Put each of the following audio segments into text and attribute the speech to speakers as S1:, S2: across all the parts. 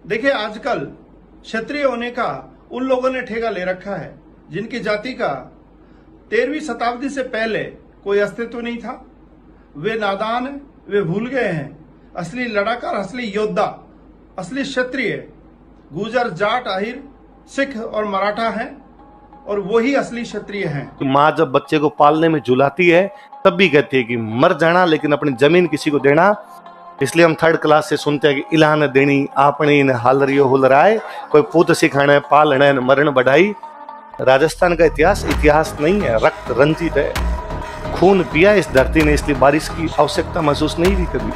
S1: देखिए, आजकल क्षत्रिय होने का उन लोगों ने ठेका ले रखा है जिनकी जाति का 13वीं शताब्दी से पहले कोई अस्तित्व नहीं था। वे नादान हैं, वे भूल गए हैं असली लड़ाका, असली योद्धा, असली क्षत्रिय गुर्जर, जाट, आहिर, सिख और मराठा हैं और वही असली क्षत्रिय हैं।
S2: माँ जब बच्चे को पालने में झुलाती है तब भी कहती है कि मर जाना लेकिन अपनी जमीन किसी को देना। इसलिए हम 3rd क्लास से सुनते हैं कि इलान देनी आपणी न हालरियो हुलराय, कोई पूत सिखाने पालने न मरण बढ़ाई। राजस्थान का इतिहास नहीं है, रक्त रंजित है, खून पिया इस धरती ने, इसलिए बारिश की आवश्यकता महसूस नहीं हुई कभी।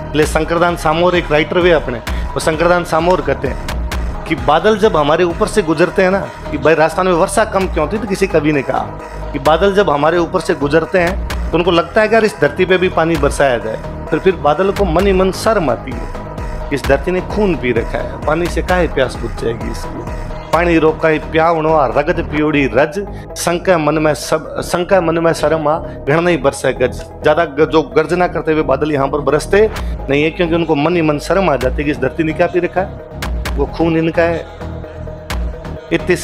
S2: इसलिए शंकरदान सामोर एक राइटर वे अपने, वो शंकरदान सामोर कहते हैं कि बादल जब हमारे ऊपर से गुजरते हैं ना, कि भाई राजस्थान में वर्षा कम क्यों थी, तो किसी कवि ने कहा कि बादल जब हमारे ऊपर से गुजरते हैं तो उनको लगता है कि यार इस धरती पे भी पानी बरसाया जाए। फिर बादल को मन ही मन शर्म आती है, इस धरती ने खून पी रखा है, पानी से काहे प्यास बुझ जाएगी इसकी। पानी रोका प्यावणो रगत पियोड़ी रज, शंका मन में शर्म आ घण नहीं बरसे गज। ज्यादा जो गर्जना करते हुए बादल यहाँ पर बरसते नहीं है, क्योंकि उनको मन ही मन शर्म आ जाती है कि इस धरती ने क्या पी रखा है, वो खून इनका है। इतनी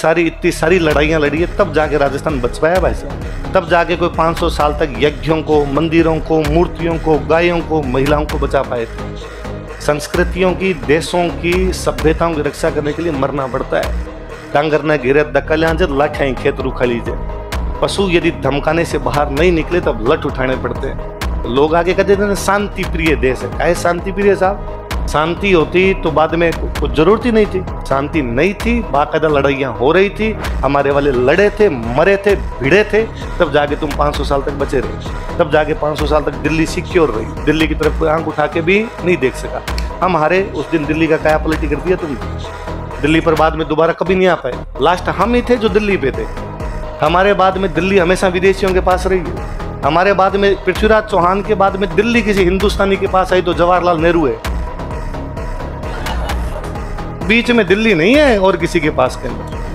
S2: सारी लड़ाइयाँ लड़ी है, तब जाके राजस्थान बच पाया भाई साहब। तब जाके कोई 500 साल तक यज्ञों को, मंदिरों को, मूर्तियों को, गायों को, महिलाओं को बचा पाए थे। संस्कृतियों की, देशों की, सभ्यताओं की रक्षा करने के लिए मरना पड़ता है। डांगर न घिरे दकल्यां जब लठ है खेत रुखा लीजिए। पशु यदि धमकाने से बाहर नहीं निकले तब लठ उठाने पड़ते हैं। तो लोग आगे कहते थे शांति प्रिय देश है। काहे शांति प्रिय साहब? शांति होती तो बाद में कुछ जरूरत ही नहीं थी। शांति नहीं थी, बाकायदा लड़ाइयाँ हो रही थी, हमारे वाले लड़े थे, मरे थे, भिड़े थे, तब जाके तुम 500 साल तक बचे रहे। तब जाके 500 साल तक दिल्ली सिक्योर रही। दिल्ली की तरफ कोई आंख उठा के भी नहीं देख सका। हम हारे उस दिन, दिल्ली का काया पलटी कर दिया तुमने। दिल्ली पर बाद में दोबारा कभी नहीं आ पाए। लास्ट हम ही थे जो दिल्ली पे थे। हमारे बाद में दिल्ली हमेशा विदेशियों के पास रही है। हमारे बाद में पृथ्वीराज चौहान के बाद में दिल्ली किसी हिंदुस्तानी के पास आई तो जवाहरलाल नेहरू है। बीच में दिल्ली नहीं है और किसी के पास के नहीं।